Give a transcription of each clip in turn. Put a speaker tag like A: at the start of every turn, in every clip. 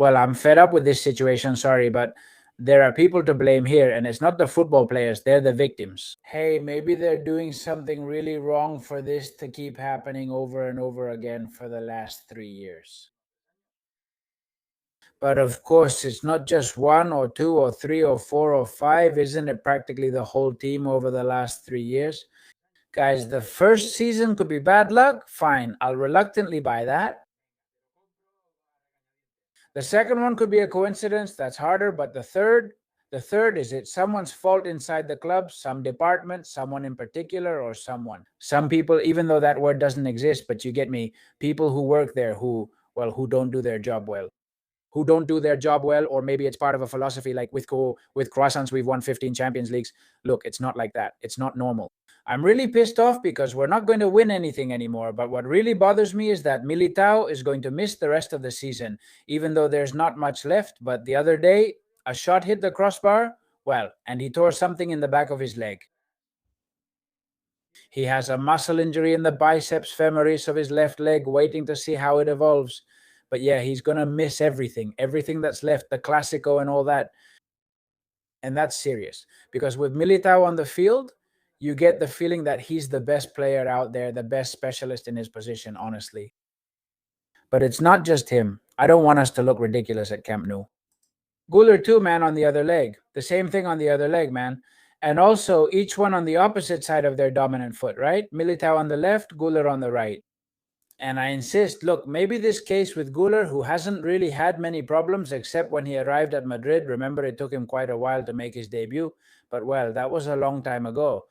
A: Well, I'm fed up with this situation, sorry, but there are people to blame here, and it's not the football players, they're the victims. Hey, maybe they're doing something really wrong for this to keep happening over and over again for the last 3 years. But of course, it's not just one or two or three or four or five. Isn't it practically the whole team over the last 3 years? Guys, the first season could be bad luck. Fine, I'll reluctantly buy that. The second one could be a coincidence. That's harder. But the third is it someone's fault inside the club, some department, someone in particular, or someone. Some people, even though that word doesn't exist, but you get me, people who work there who don't do their job well. Or maybe it's part of a philosophy like with croissants, we've won 15 Champions Leagues. Look, it's not like that. It's not normal. I'm really pissed off because we're not going to win anything anymore. But what really bothers me is that Militao is going to miss the rest of the season, even though there's not much left. But the other day, a shot hit the crossbar, and he tore something in the back of his leg. He has a muscle injury in the biceps femoris of his left leg, waiting to see how it evolves. But yeah, he's going to miss everything that's left, the Clásico and all that. And that's serious because with Militao on the field, you get the feeling that he's the best player out there, the best specialist in his position, honestly. But it's not just him. I don't want us to look ridiculous at Camp Nou. Güler too, man, on the other leg. The same thing on the other leg, man. And also each one on the opposite side of their dominant foot, right? Militao on the left, Güler on the right. And I insist, look, maybe this case with Güler, who hasn't really had many problems except when he arrived at Madrid. Remember, it took him quite a while to make his debut. But, that was a long time ago.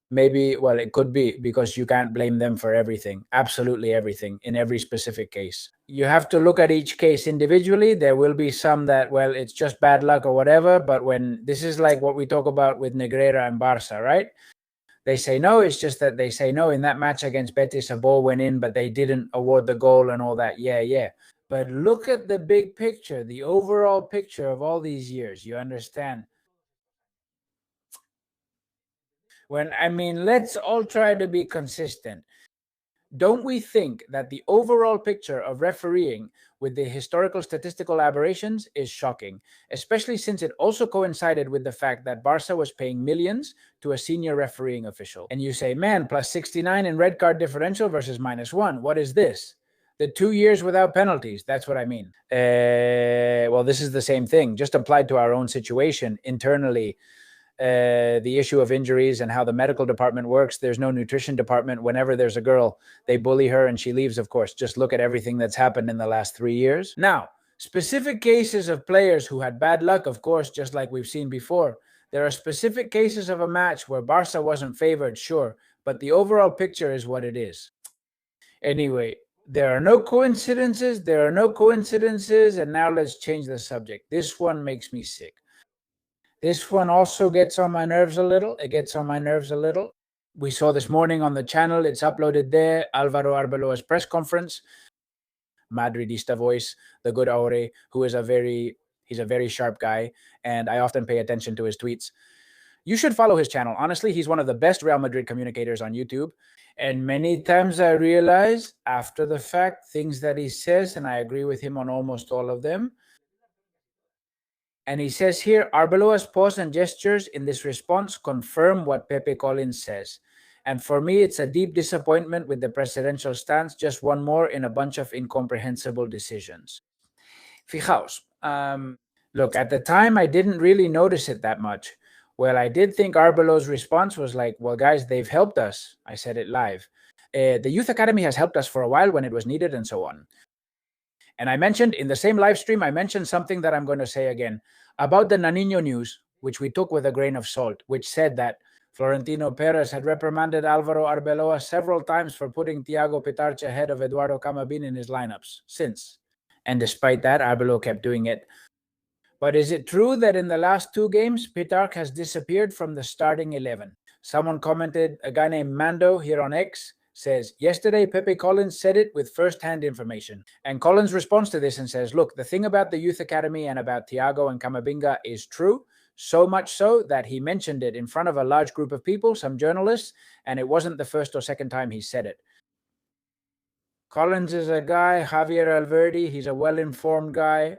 A: Maybe, it could be because you can't blame them for everything, absolutely everything, in every specific case. You have to look at each case individually. There will be some that, it's just bad luck or whatever. But when this is like what we talk about with Negreira and Barca, right? They say no, it's just that they say no. In that match against Betis, a ball went in, but they didn't award the goal and all that. Yeah. But look at the big picture, the overall picture of all these years. You understand? Let's all try to be consistent. Don't we think that the overall picture of refereeing with the historical statistical aberrations is shocking, especially since it also coincided with the fact that Barca was paying millions to a senior refereeing official? And you say, man, plus 69 in red card differential versus -1. What is this? The 2 years without penalties. That's what I mean. This is the same thing, just applied to our own situation internally. The issue of injuries and how the medical department works. There's no nutrition department. Whenever there's a girl, they bully her and she leaves, of course. Just look at everything that's happened in the last 3 years. Now, specific cases of players who had bad luck, of course, just like we've seen before. There are specific cases of a match where Barca wasn't favored, sure, but the overall picture is what it is. Anyway, there are no coincidences, and now let's change the subject. This one makes me sick. This one also gets on my nerves a little. We saw this morning on the channel, it's uploaded there, Álvaro Arbeloa's press conference. Madridista voice, the good Aure, who is he's a very sharp guy, and I often pay attention to his tweets. You should follow his channel. Honestly, he's one of the best Real Madrid communicators on YouTube. And many times I realize, after the fact, things that he says, and I agree with him on almost all of them. And he says here, Arbeloa's pause and gestures in this response confirm what Pepe Collins says. And for me, it's a deep disappointment with the presidential stance, just one more in a bunch of incomprehensible decisions. Fijaos, look, at the time, I didn't really notice it that much. I did think Arbeloa's response was like, guys, they've helped us. I said it live. The Youth Academy has helped us for a while when it was needed and so on. And I mentioned in the same live stream, I mentioned something that I'm going to say again about the Nanino news, which we took with a grain of salt, which said that Florentino Perez had reprimanded Álvaro Arbeloa several times for putting Thiago Pitarch ahead of Eduardo Camavinga in his lineups since. And despite that, Arbeloa kept doing it. But is it true that in the last 2 games, Pitarch has disappeared from the starting 11? Someone commented, a guy named Mando here on X, says, yesterday Pepe Collins said it with first-hand information. And Collins responds to this and says, look, the thing about the Youth Academy and about Thiago and Camavinga is true, so much so that he mentioned it in front of a large group of people, some journalists, and it wasn't the first or second time he said it. Collins is a guy, Javier Alberdi, he's a well-informed guy.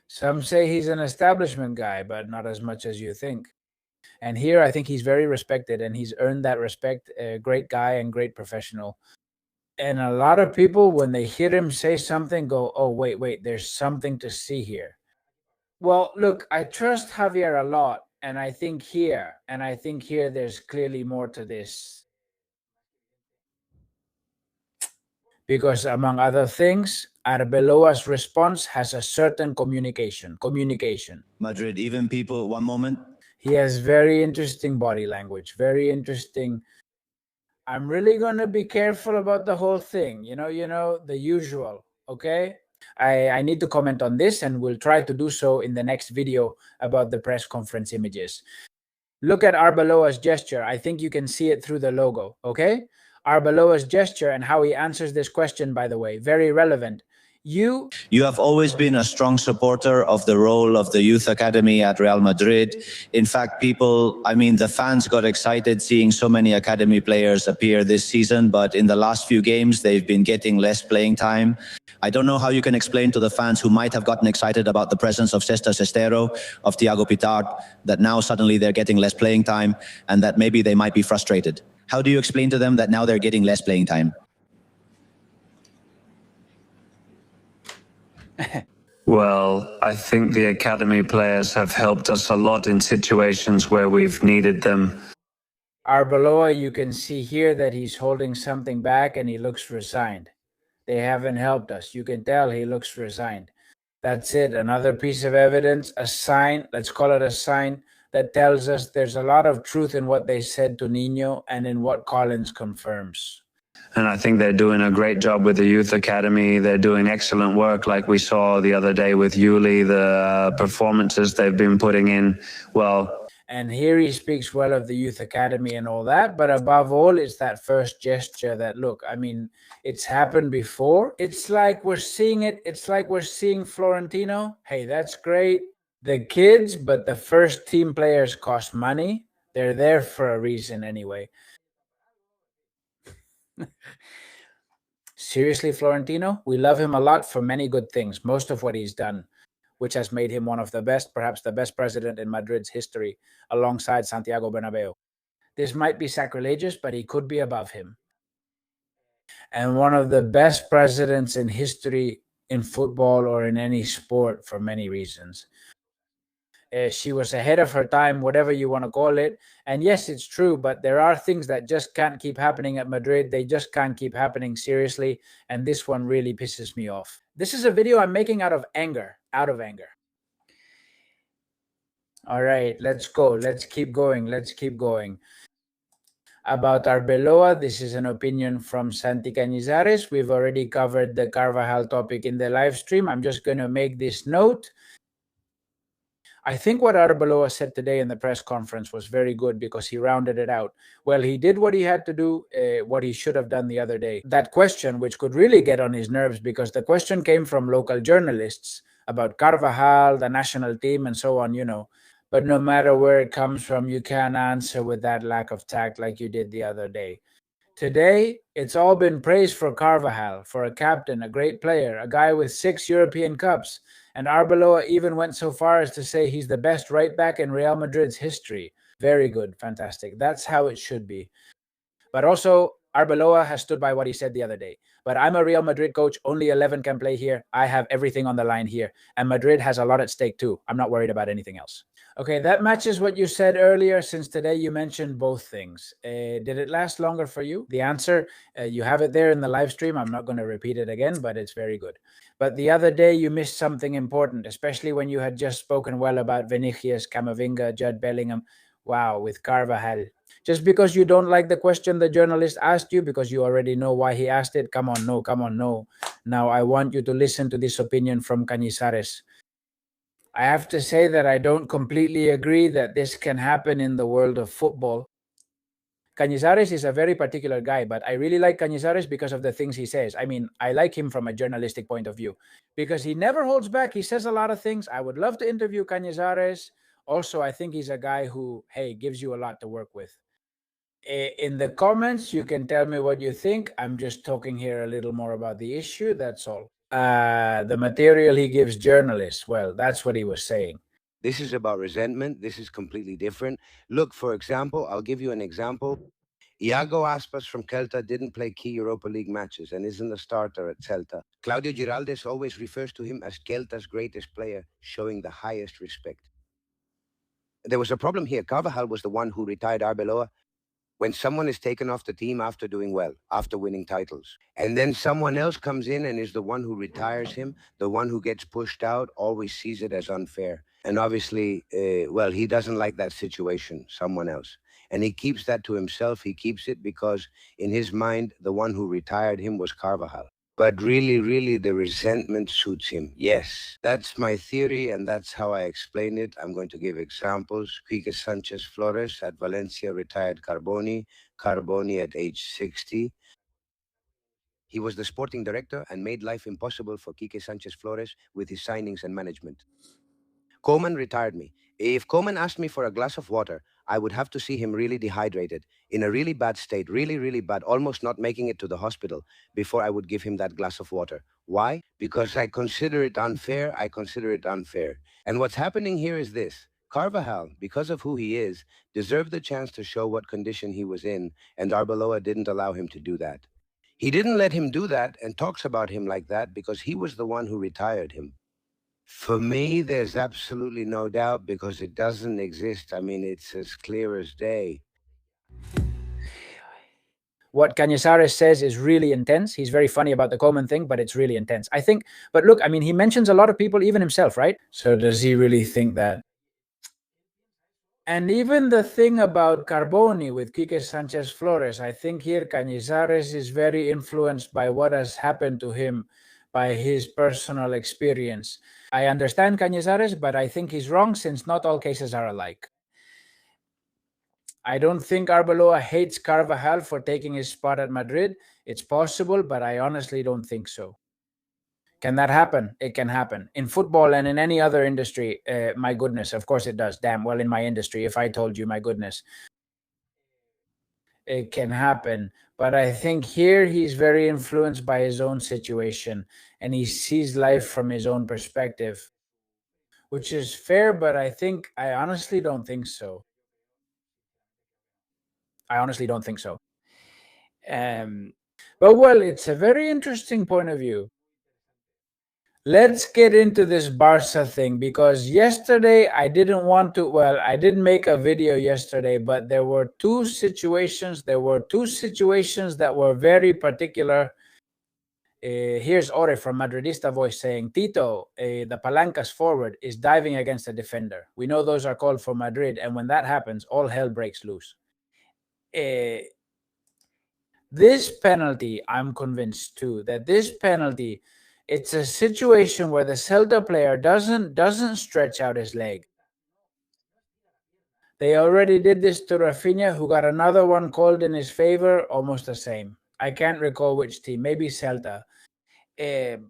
A: Some say he's an establishment guy, but not as much as you think. And here I think he's very respected, and he's earned that respect. A great guy and great professional. And a lot of people, when they hear him say something, go, oh, wait, there's something to see here. Well, look, I trust Javier a lot, and I think here there's clearly more to this. Because among other things, Arbeloa's response has a certain communication.
B: Madrid, even people, one moment.
A: He has very interesting body language, very interesting. I'm really going to be careful about the whole thing, you know, the usual, okay? I need to comment on this, and we'll try to do so in the next video about the press conference images. Look at Arbeloa's gesture. I think you can see it through the logo, okay? Arbeloa's gesture and how he answers this question, by the way, very relevant. You
B: have always been a strong supporter of the role of the youth academy at Real Madrid. In fact, the fans got excited seeing so many academy players appear this season, but in the last few games, they've been getting less playing time. I don't know how you can explain to the fans who might have gotten excited about the presence of Cesta Sestero, of Thiago Pitarch, that now suddenly they're getting less playing time and that maybe they might be frustrated. How do you explain to them that now they're getting less playing time?
C: Well, I think the academy players have helped us a lot in situations where we've needed them.
A: Arbeloa, you can see here that he's holding something back and he looks resigned. They haven't helped us. You can tell he looks resigned. That's it. Another piece of evidence, a sign, let's call it a sign, that tells us there's a lot of truth in what they said to Nino and in what Collins confirms.
C: And I think they're doing a great job with the youth academy. They're doing excellent work, like we saw the other day with Yuli, the performances they've been putting in. Well,
A: and here he speaks well of the youth academy and all that, but above all, it's that first gesture that, look, I mean, it's happened before. It's like we're seeing it. It's like we're seeing Florentino. Hey, that's great. The kids, but the first team players cost money. They're there for a reason anyway. Seriously, Florentino, we love him a lot for many good things, most of what he's done, which has made him one of the best, perhaps the best president in Madrid's history, alongside Santiago Bernabeu. This might be sacrilegious, but he could be above him. And one of the best presidents in history in football or in any sport for many reasons. She was ahead of her time, whatever you want to call it. And yes, it's true, but there are things that just can't keep happening at Madrid. They just can't keep happening seriously. And this one really pisses me off. This is a video I'm making out of anger. All right, let's go. Let's keep going. About Arbeloa, this is an opinion from Santi Cañizares. We've already covered the Carvajal topic in the live stream. I'm just going to make this note. I think what Arbeloa said today in the press conference was very good because he rounded it out. Well, he did what he had to do, what he should have done the other day. That question, which could really get on his nerves because the question came from local journalists about Carvajal, the national team, and so on, you know. But no matter where it comes from, you can't answer with that lack of tact like you did the other day. Today, it's all been praised for Carvajal, for a captain, a great player, a guy with 6 European Cups. And Arbeloa even went so far as to say he's the best right back in Real Madrid's history. Very good, fantastic. That's how it should be. But also, Arbeloa has stood by what he said the other day. But I'm a Real Madrid coach. Only 11 can play here. I have everything on the line here. And Madrid has a lot at stake too. I'm not worried about anything else. Okay, that matches what you said earlier, since today you mentioned both things. Did it last longer for you? The answer, you have it there in the live stream. I'm not going to repeat it again, but it's very good. But the other day you missed something important, especially when you had just spoken well about Vinicius, Camavinga, Jude Bellingham. Wow, with Carvajal. Just because you don't like the question the journalist asked you, because you already know why he asked it, come on, no. Now I want you to listen to this opinion from Cañizares. I have to say that I don't completely agree that this can happen in the world of football. Cañizares is a very particular guy, but I really like Cañizares because of the things he says. I mean, I like him from a journalistic point of view because he never holds back. He says a lot of things. I would love to interview Cañizares. Also, I think he's a guy who, hey, gives you a lot to work with. In the comments, you can tell me what you think. I'm just talking here a little more about the issue. That's all. The material he gives journalists, well, that's what he was saying.
D: This is about resentment. This is completely different. Look, for example, I'll give you an example. Iago Aspas from Celta didn't play key Europa League matches and isn't a starter at Celta. Claudio Giraldes always refers to him as Celta's greatest player, showing the highest respect. There was a problem here. Carvajal was the one who retired Arbeloa. When someone is taken off the team after doing well, after winning titles, and then someone else comes in and is the one who retires him, the one who gets pushed out, always sees it as unfair. And obviously, well, he doesn't like that situation, someone else. And he keeps that to himself. He keeps it because in his mind, the one who retired him was Carvajal. But really, the resentment suits him. Yes, that's my theory, and that's how I explain it. I'm going to give examples. Quique Sanchez Flores at Valencia retired Carboni at age 60. He was the sporting director and made life impossible for Quique Sanchez Flores with his signings and management. Koeman retired me. If Koeman asked me for a glass of water, I would have to see him really dehydrated, in a really bad state, really bad, almost not making it to the hospital, before I would give him that glass of water. Why? Because I consider it unfair. And what's happening here is this. Carvajal, because of who he is, deserved the chance to show what condition he was in, and Arbeloa didn't allow him to do that. He didn't let him do that and talks about him like that because he was the one who retired him. For me, there's absolutely no doubt because it doesn't exist. I mean, it's as clear as day.
A: What Cañizares says is really intense. He's very funny about the Koeman thing, but it's really intense. I think, but look, I mean, he mentions a lot of people, even himself, right? So does he really think that? And even the thing about Carboni with Quique Sanchez Flores, I think here Cañizares is very influenced by what has happened to him, by his personal experience. I understand Cañizares, but I think he's wrong since not all cases are alike. I don't think Arbeloa hates Carvajal for taking his spot at Madrid. It's possible, but I honestly don't think so. Can that happen? It can happen. In football and in any other industry, my goodness, of course it does. Damn, well, in my industry, if I told you, my goodness, it can happen. But I think here he's very influenced by his own situation and he sees life from his own perspective, which is fair, but I honestly don't think so. But well, it's a very interesting point of view. Let's get into this Barca thing because yesterday I didn't make a video yesterday, but there were two situations that were very particular. Here's Ore from Madridista Voice saying, Tito, the Palancas forward is diving against a defender. We know those are called for Madrid, and when that happens, all hell breaks loose. This penalty, I'm convinced too, that this penalty, it's a situation where the Celta player doesn't stretch out his leg. They already did this to Rafinha, who got another one called in his favor, almost the same. I can't recall which team, maybe Celta. The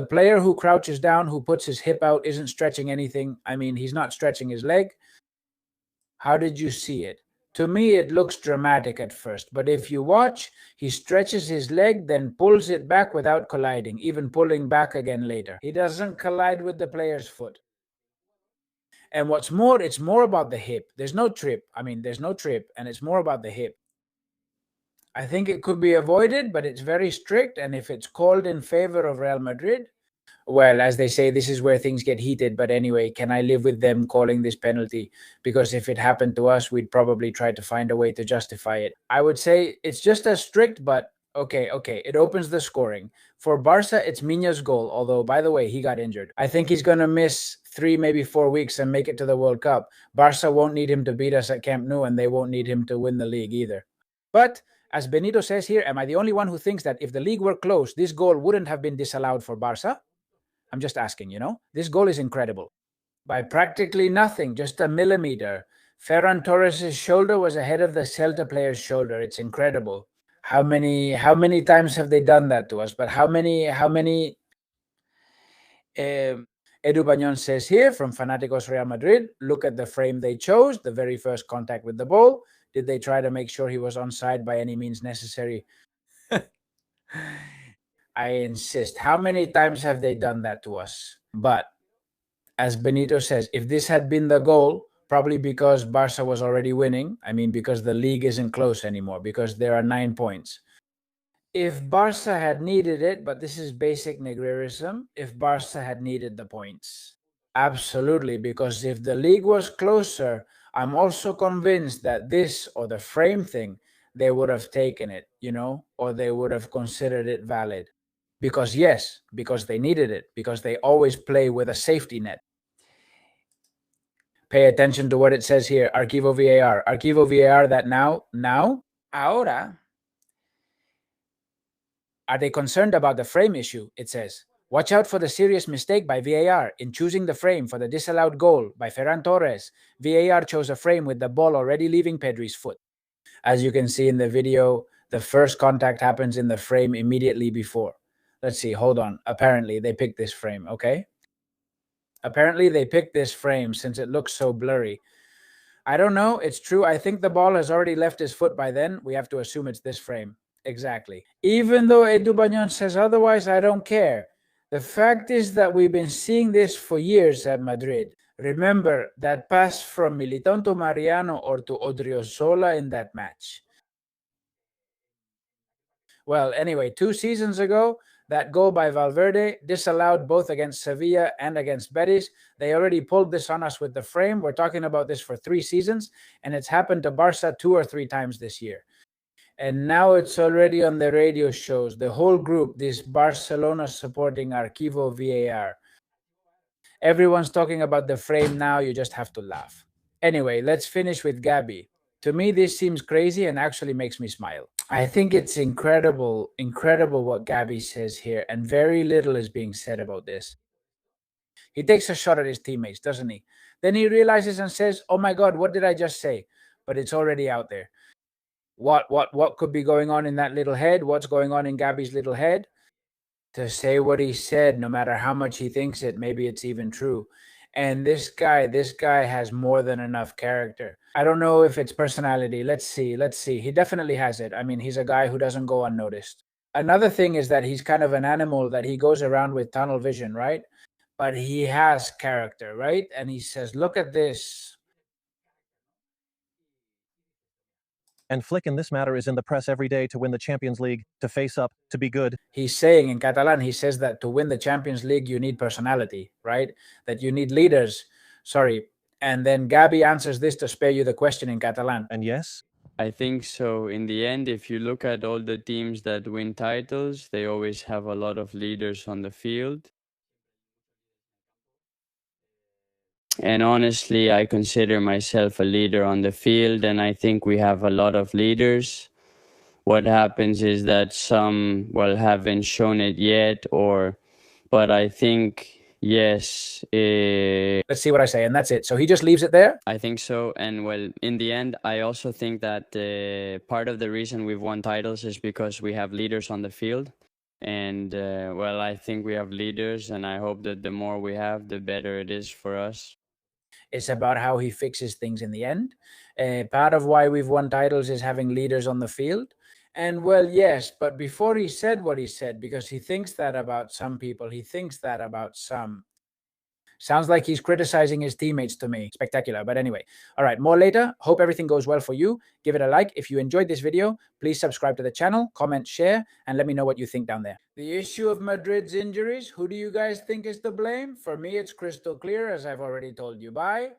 A: player who crouches down, who puts his hip out, isn't stretching anything. I mean, he's not stretching his leg. How did you see it? To me, it looks dramatic at first, but if you watch, he stretches his leg, then pulls it back without colliding, even pulling back again later. He doesn't collide with the player's foot. And what's more, it's more about the hip. There's no trip, and it's more about the hip. I think it could be avoided, but it's very strict, and if it's called in favor of Real Madrid, well, as they say, this is where things get heated. But anyway, can I live with them calling this penalty? Because if it happened to us, we'd probably try to find a way to justify it. I would say it's just as strict, but okay. It opens the scoring. For Barca, it's Miña's goal, although, by the way, he got injured. I think he's going to miss 3, maybe 4 weeks and make it to the World Cup. Barca won't need him to beat us at Camp Nou, and they won't need him to win the league either. But as Benito says here, am I the only one who thinks that if the league were close, this goal wouldn't have been disallowed for Barca? I'm just asking, This goal is incredible. By practically nothing, just a millimeter. Ferran Torres' shoulder was ahead of the Celta player's shoulder. It's incredible. How many times have they done that to us? But how many Edu Bañón says here from Fanáticos Real Madrid, look at the frame they chose, the very first contact with the ball. Did they try to make sure he was onside by any means necessary? I insist. How many times have they done that to us? But as Benito says, if this had been the goal, probably because Barca was already winning, I mean, because the league isn't close anymore, because there are 9 points. If Barca had needed it, but this is basic Negrerism, if Barca had needed the points. Absolutely, because if the league was closer, I'm also convinced that this or the frame thing, they would have taken it, you know, or they would have considered it valid. Because yes, because they needed it, because they always play with a safety net. Pay attention to what it says here, Archivo VAR. Archivo VAR that now, ahora, are they concerned about the frame issue? It says, watch out for the serious mistake by VAR in choosing the frame for the disallowed goal by Ferran Torres. VAR chose a frame with the ball already leaving Pedri's foot. As you can see in the video, the first contact happens in the frame immediately before. Let's see, hold on. Apparently, they picked this frame, okay? Apparently, they picked this frame since it looks so blurry. I don't know. It's true. I think the ball has already left his foot by then. We have to assume it's this frame. Exactly. Even though Edu Bagnon says otherwise, I don't care. The fact is that we've been seeing this for years at Madrid. Remember that pass from Militao to Mariano or to Odriozola in that match. Well, anyway, 2 seasons ago, that goal by Valverde disallowed both against Sevilla and against Betis. They already pulled this on us with the frame. We're talking about this for 3 seasons, and it's happened to Barca 2 or 3 times this year. And now it's already on the radio shows. The whole group, this Barcelona supporting Archivo VAR. Everyone's talking about the frame now. You just have to laugh. Anyway, let's finish with Gavi. To me, this seems crazy and actually makes me smile. I think it's incredible what Gavi says here, and very little is being said about this. He takes a shot at his teammates, doesn't he? Then he realizes and says, oh my God, what did I just say? But it's already out there. What could be going on in that little head? What's going on in Gavi's little head? To say what he said, no matter how much he thinks it, maybe it's even true. And this guy has more than enough character. I don't know if it's personality. Let's see. He definitely has it. I mean, he's a guy who doesn't go unnoticed. Another thing is that he's kind of an animal that he goes around with tunnel vision, right? But he has character, right? And he says, look at this.
E: And Flick in this matter is in the press every day to win the Champions League, to face up, to be good.
A: He's saying in Catalan, he says that to win the Champions League, you need personality, right? That you need leaders. Sorry. And then Gavi answers this to spare you the question in Catalan.
E: And yes?
F: I think so. In the end, if you look at all the teams that win titles, they always have a lot of leaders on the field. And honestly, I consider myself a leader on the field, and I think we have a lot of leaders. What happens is that some, well, haven't shown it yet, but I think, yes.
A: Let's see what I say, and that's it. So he just leaves it there?
F: I think so. And well, in the end, I also think that part of the reason we've won titles is because we have leaders on the field. And well, I think we have leaders, and I hope that the more we have, the better it is for us.
A: It's about how he fixes things in the end. Part of why we've won titles is having leaders on the field. And well, yes, but before he said what he said, because he thinks that about some people, he thinks that about some. Sounds like he's criticizing his teammates to me. Spectacular. But anyway, all right, more later. Hope everything goes well for you. Give it a like. If you enjoyed this video, please subscribe to the channel, comment, share, and let me know what you think down there. The issue of Madrid's injuries, who do you guys think is to blame? For me, it's crystal clear, as I've already told you. Bye.